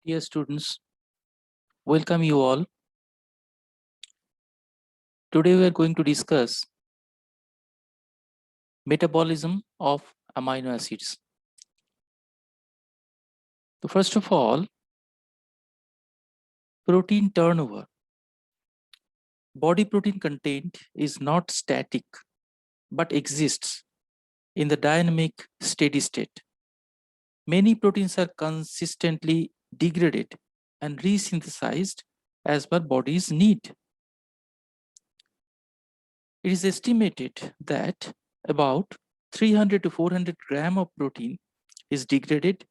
Dear students, welcome you all. Today we are going to discuss metabolism of amino acids. So first of all, protein turnover. Body protein content is not static but exists in the dynamic steady state. Many proteins are consistently degraded and resynthesized as per body's need. It is estimated that about 300 to 400 grams of protein is degraded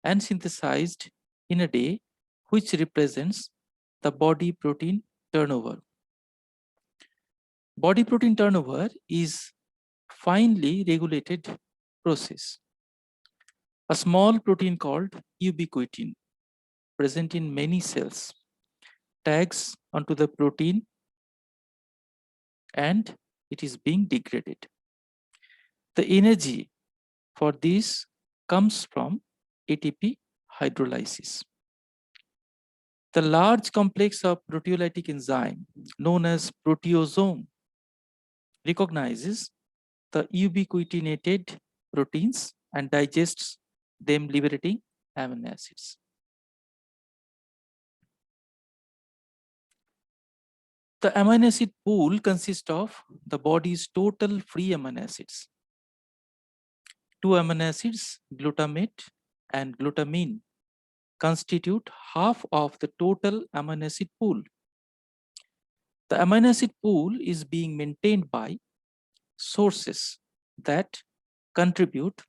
and synthesized in a day, which represents the body protein turnover. Body protein turnover is finely regulated process. A small protein called ubiquitin, present in many cells, tags onto the protein and it is being degraded. The energy for this comes from ATP hydrolysis. The large complex of proteolytic enzyme known as proteasome recognizes the ubiquitinated proteins and digests them, liberating amino acids. The amino acid pool consists of the body's total free amino acids. 2 amino acids, glutamate and glutamine, constitute half of the total amino acid pool. The amino acid pool is being maintained by sources that contribute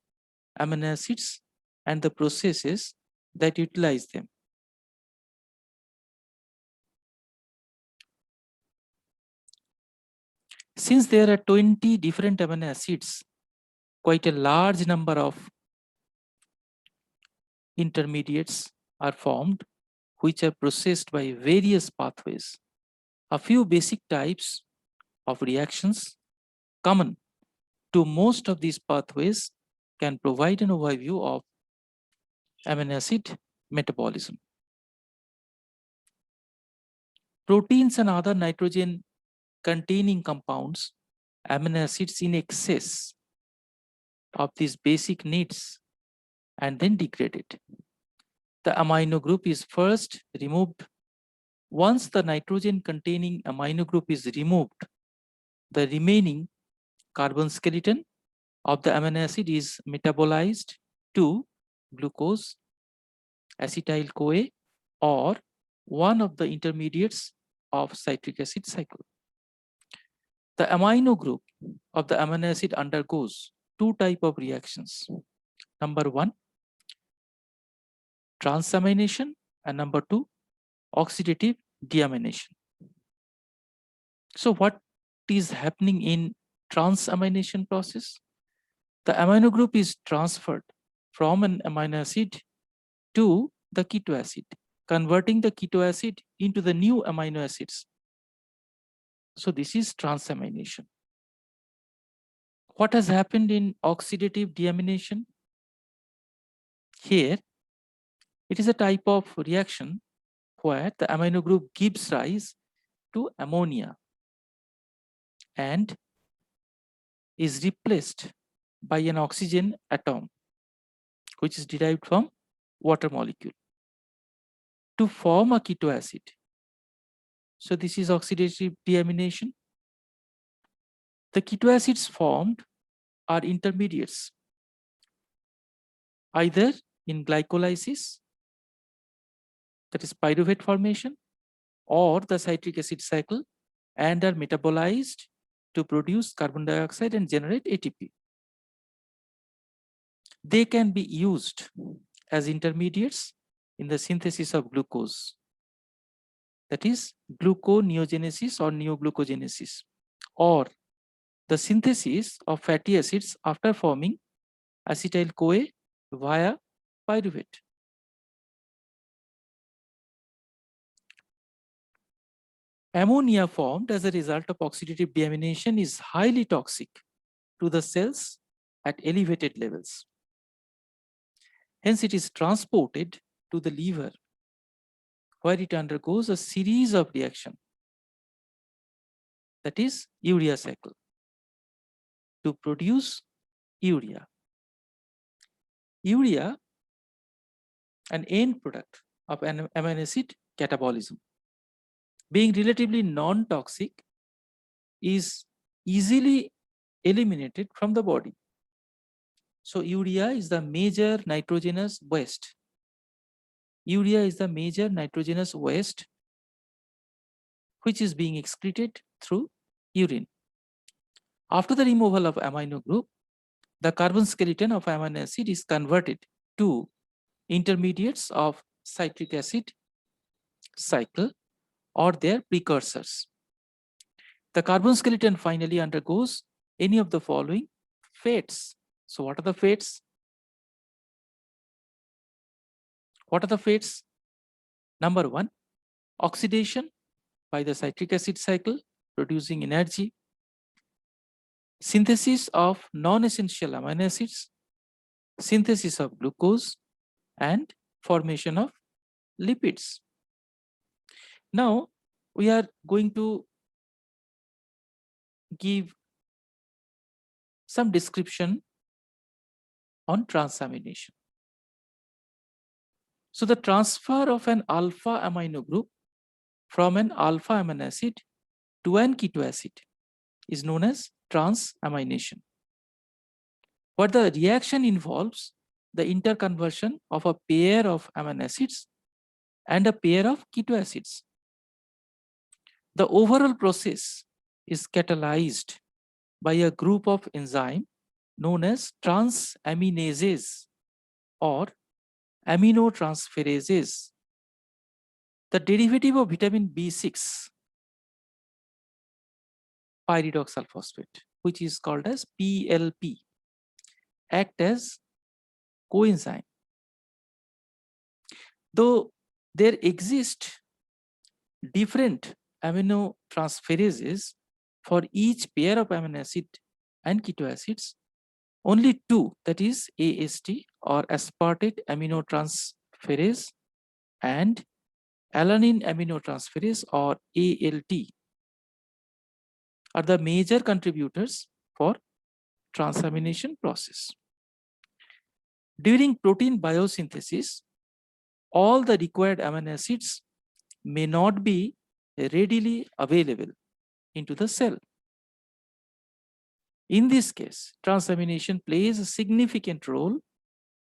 amino acids and the processes that utilize them. Since there are 20 different amino acids, quite a large number of intermediates are formed, which are processed by various pathways. A few basic types of reactions common to most of these pathways can provide an overview of amino acid metabolism. Proteins and other nitrogen containing compounds, amino acids in excess of these basic needs and then degraded. The amino group is first removed. Once the nitrogen containing amino group is removed, the remaining carbon skeleton of the amino acid is metabolized to glucose, acetyl CoA, or one of the intermediates of citric acid cycle. The amino group of the amino acid undergoes two types of reactions. Number one, transamination, and number two, oxidative deamination. So what is happening in transamination process? The amino group is transferred from an amino acid to the keto acid, converting the keto acid into the new amino acids. So this is transamination. What has happened in oxidative deamination? Here, it is a type of reaction where the amino group gives rise to ammonia and is replaced by an oxygen atom, which is derived from water molecule, to form a keto acid. So this is oxidative deamination. The keto acids formed are intermediates, either in glycolysis, that is pyruvate formation, or the citric acid cycle, and are metabolized to produce carbon dioxide and generate ATP. They can be used as intermediates in the synthesis of glucose, that is gluconeogenesis or neoglucogenesis, or the synthesis of fatty acids after forming acetyl CoA via pyruvate. Ammonia formed as a result of oxidative deamination is highly toxic to the cells at elevated levels. Hence, it is transported to the liver where it undergoes a series of reactions, that is urea cycle, to produce urea. Urea, an end product of an amino acid catabolism, being relatively non-toxic, is easily eliminated from the body. So urea is the major nitrogenous waste. Urea is the major nitrogenous waste which is being excreted through urine. After the removal of amino group, the carbon skeleton of amino acid is converted to intermediates of citric acid cycle or their precursors. The carbon skeleton finally undergoes any of the following fates. So what are the fates? What are the fates? Number one, oxidation by the citric acid cycle, producing energy. Synthesis of non-essential amino acids, synthesis of glucose, and formation of lipids. Now, we are going to give some description on transamination. So the transfer of an alpha amino group from an alpha amino acid to an keto acid is known as transamination, where the reaction involves the interconversion of a pair of amino acids and a pair of keto acids. The overall process is catalyzed by a group of enzymes known as transaminases or aminotransferases. The derivative of vitamin B6 pyridoxal phosphate, which is called as PLP, act as coenzyme. Though there exist different aminotransferases for each pair of amino acid and keto acids, only two, that is AST or aspartate aminotransferase and alanine aminotransferase or ALT, are the major contributors for transamination process. During protein biosynthesis, all the required amino acids may not be readily available into the cell. In this case, transamination plays a significant role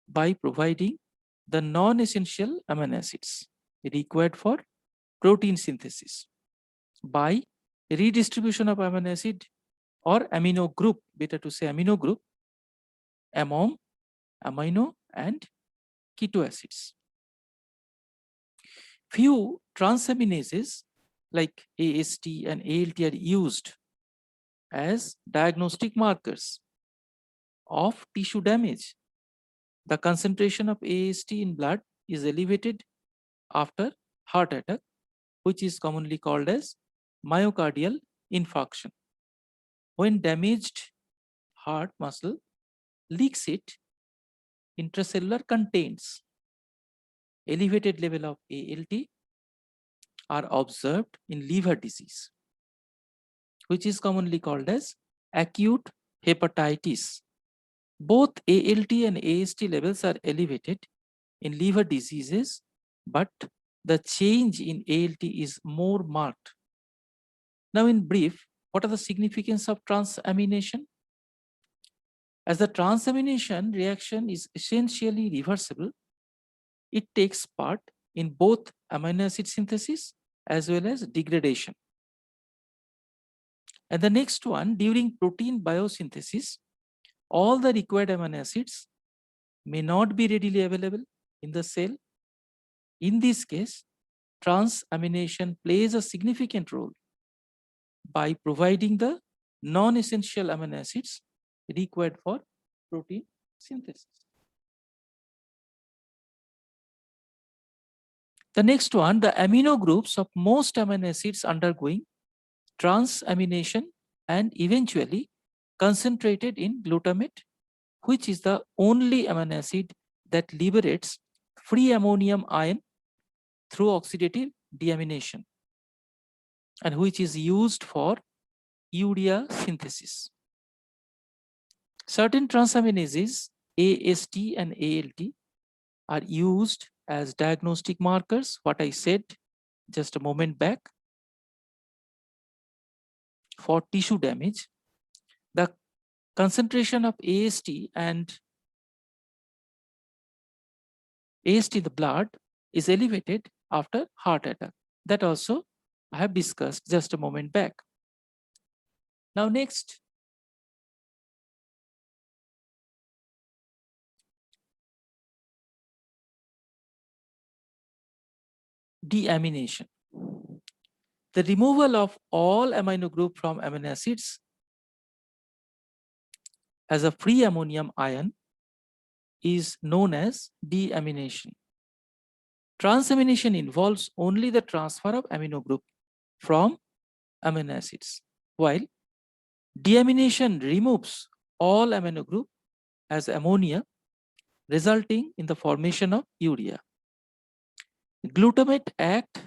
by providing the non-essential amino acids required for protein synthesis by redistribution of amino acid or amino group, better to say amino group, among amino and keto acids. Few transaminases like AST and ALT are used as diagnostic markers of tissue damage. The concentration of AST in blood is elevated after heart attack, which is commonly called as myocardial infarction. When damaged heart muscle leaks it, intracellular contents, elevated level of ALT are observed in liver disease, which is commonly called as acute hepatitis. Both ALT and AST levels are elevated in liver diseases, but the change in ALT is more marked. Now, in brief, what are the significance of transamination? As the transamination reaction is essentially reversible, it takes part in both amino acid synthesis as well as degradation. And the next one, during protein biosynthesis, all the required amino acids may not be readily available in the cell. In this case, transamination plays a significant role by providing the non-essential amino acids required for protein synthesis. The next one, the amino groups of most amino acids undergoing transamination and eventually concentrated in glutamate, which is the only amino acid that liberates free ammonium ion through oxidative deamination and which is used for urea synthesis. Certain transaminases, AST and ALT, are used as diagnostic markers, what I said just a moment back, for tissue damage. The concentration of AST in the blood is elevated after heart attack. That also I have discussed just a moment back. Now next, deamination. The removal of all amino group from amino acids as a free ammonium ion is known as deamination. Transamination involves only the transfer of amino group from amino acids, while deamination removes all amino group as ammonia, resulting in the formation of urea. Glutamate acts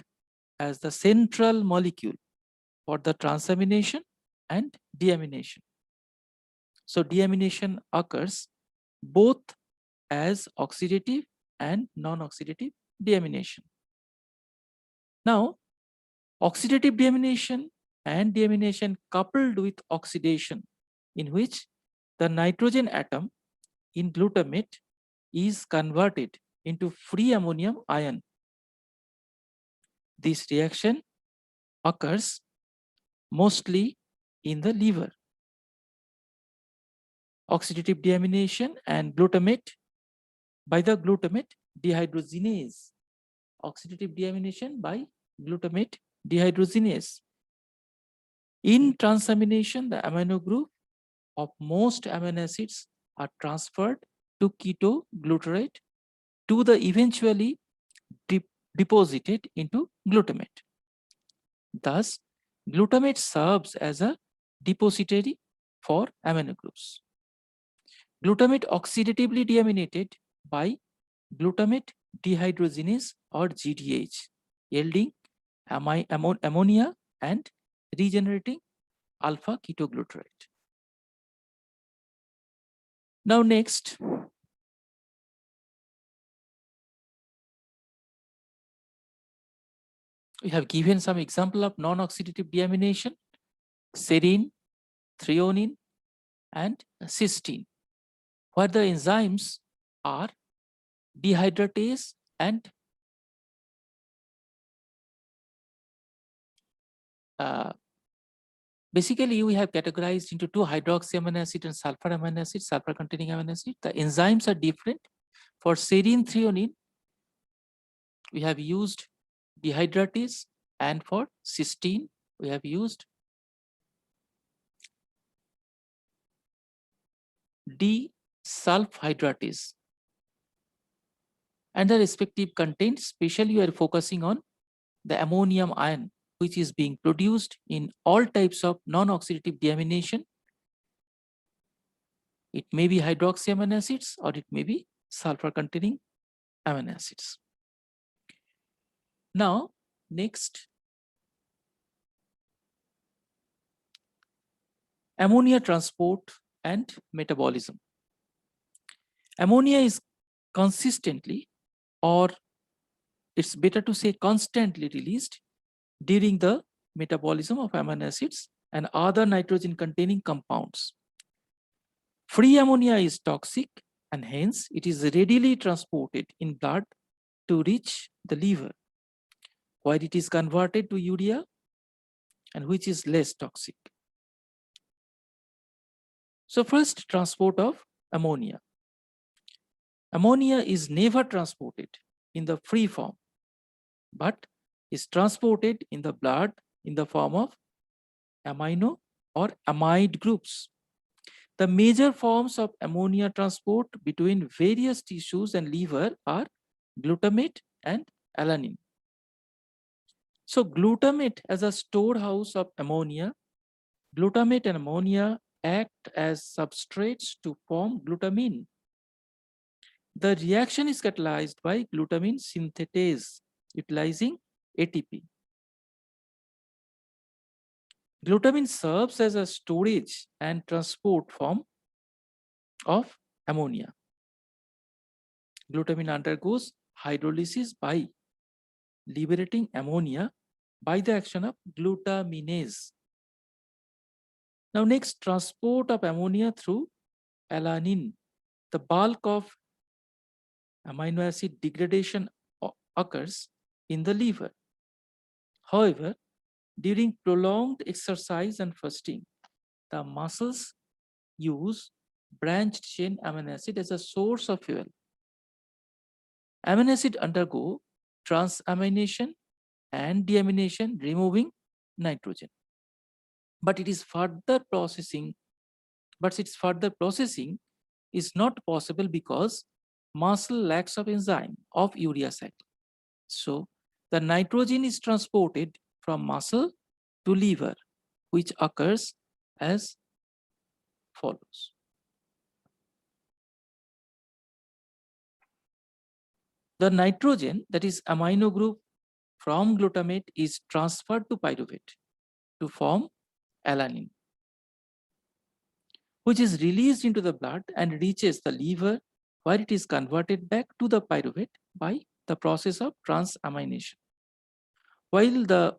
as the central molecule for the transamination and deamination. So deamination occurs both as oxidative and non-oxidative deamination. Now, oxidative deamination and deamination coupled with oxidation, in which the nitrogen atom in glutamate is converted into free ammonium ion. This reaction occurs mostly in the liver. Oxidative deamination and glutamate by the glutamate dehydrogenase. Oxidative deamination by glutamate dehydrogenase. In transamination, the amino group of most amino acids are transferred to ketoglutarate to the eventually deposited into glutamate. Thus, glutamate serves as a depository for amino groups. Glutamate oxidatively deaminated by glutamate dehydrogenase or GDH, yielding ammonia and regenerating alpha ketoglutarate. Now next, we have given some example of non-oxidative deamination: serine, threonine, and cysteine, where the enzymes are dehydratase and basically we have categorized into two: hydroxy amino acid and sulfur amino acid, sulfur containing amino acid. The enzymes are different. For serine, threonine, we have used dehydratase, and for cysteine, we have used desulfhydratase. And the respective content, especially we are focusing on the ammonium ion, which is being produced in all types of non-oxidative deamination. It may be hydroxy amino acids or it may be sulfur containing amino acids. Now, next, ammonia transport and metabolism. Ammonia is consistently, or it's better to say constantly, released during the metabolism of amino acids and other nitrogen containing compounds. Free ammonia is toxic and hence it is readily transported in blood to reach the liver, where it is converted to urea, and which is less toxic. So first, transport of ammonia. Ammonia is never transported in the free form, but is transported in the blood in the form of amino or amide groups. The major forms of ammonia transport between various tissues and liver are glutamate and alanine. So glutamate as a storehouse of ammonia, glutamate and ammonia act as substrates to form glutamine. The reaction is catalyzed by glutamine synthetase utilizing ATP. Glutamine serves as a storage and transport form of ammonia. Glutamine undergoes hydrolysis by liberating ammonia by the action of glutaminase. Now next, transport of ammonia through alanine. The bulk of amino acid degradation occurs in the liver. However, during prolonged exercise and fasting, the muscles use branched chain amino acid as a source of fuel. Amino acid undergo transamination and deamination, removing nitrogen. But its further processing is not possible because muscle lacks of enzyme of urea cycle. So the nitrogen is transported from muscle to liver, which occurs as follows. The nitrogen, that is amino group from glutamate, is transferred to pyruvate to form alanine, which is released into the blood and reaches the liver, where it is converted back to the pyruvate by the process of transamination. While the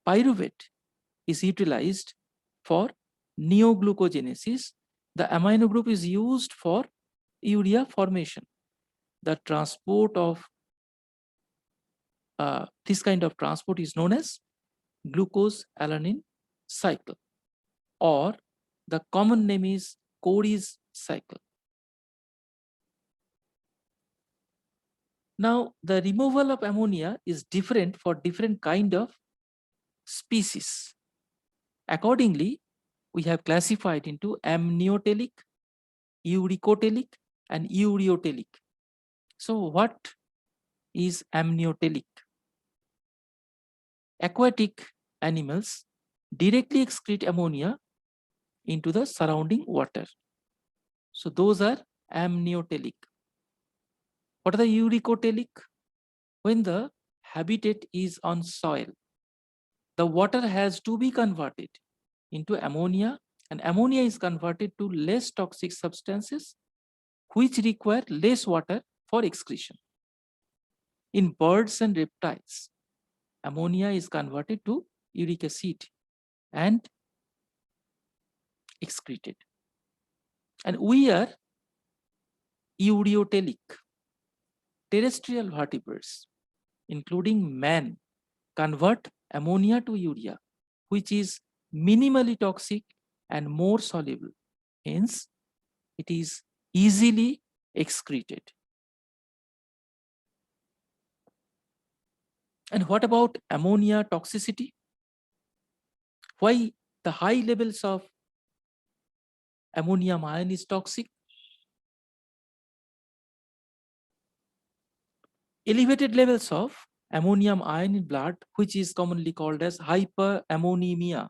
pyruvate is utilized for neoglucogenesis, the amino group is used for urea formation. The transport of this kind of transport is known as glucose-alanine cycle, or the common name is Cory's cycle. Now, the removal of ammonia is different for different kind of species. Accordingly, we have classified into amniotic, uricotelic, and ureotelic. So what is amniotic? Aquatic animals directly excrete ammonia into the surrounding water. So those are amniotic. What are the uricotelic? When the habitat is on soil, the water has to be converted into ammonia, and ammonia is converted to less toxic substances which require less water for excretion. In birds and reptiles, ammonia is converted to uric acid and excreted. And we are ureotelic. Terrestrial vertebrates, including man, convert ammonia to urea, which is minimally toxic and more soluble. Hence, it is easily excreted. And what about ammonia toxicity? Why the high levels of ammonium ion is toxic? Elevated levels of ammonium ion in blood, which is commonly called as hyperammonemia,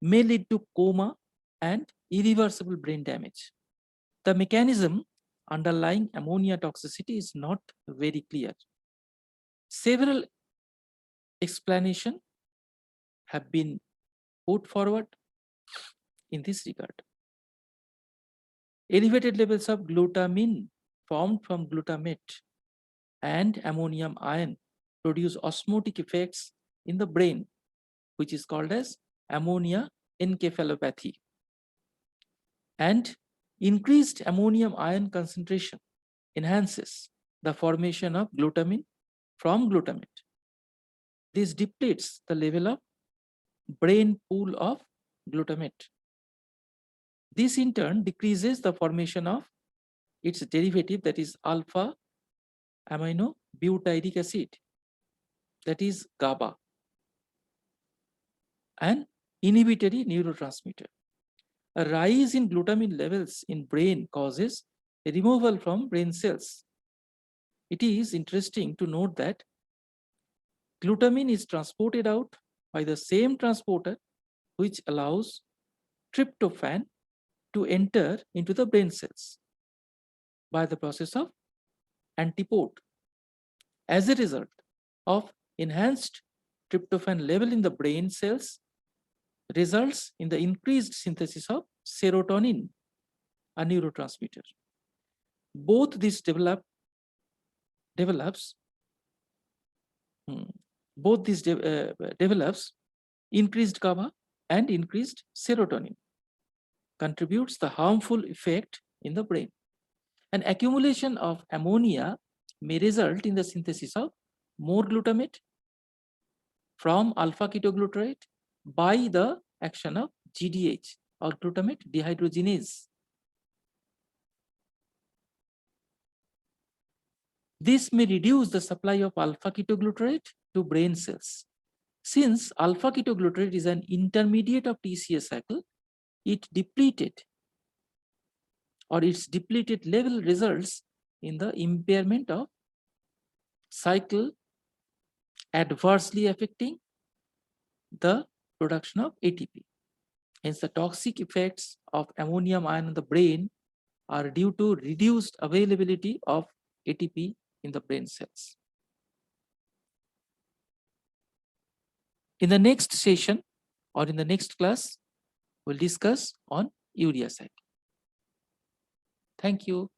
may lead to coma and irreversible brain damage. The mechanism underlying ammonia toxicity is not very clear. Several explanations have been put forward in this regard. Elevated levels of glutamine formed from glutamate and ammonium ion produce osmotic effects in the brain, which is called as ammonia encephalopathy. And increased ammonium ion concentration enhances the formation of glutamine from glutamate. This depletes the level of brain pool of glutamate. This in turn decreases the formation of its derivative, that is alpha amino butyric acid, that is GABA, an inhibitory neurotransmitter. A rise in glutamine levels in brain causes a removal from brain cells. It is interesting to note that glutamine is transported out by the same transporter which allows tryptophan to enter into the brain cells by the process of antipode. as a result of enhanced tryptophan level in the brain cells results in the increased synthesis of serotonin, a neurotransmitter. Both these develops develops increased GABA and increased serotonin, contributes the harmful effect in the brain. An accumulation of ammonia may result in the synthesis of more glutamate from alpha ketoglutarate by the action of GDH, or glutamate dehydrogenase. This may reduce the supply of alpha ketoglutarate to brain cells. Since alpha ketoglutarate is an intermediate of TCA cycle, its depleted level results in the impairment of cycle, adversely affecting the production of ATP. Hence, the toxic effects of ammonium ion in the brain are due to reduced availability of ATP in the brain cells. In the next session or in the next class, we'll discuss on urea cycle. Thank you.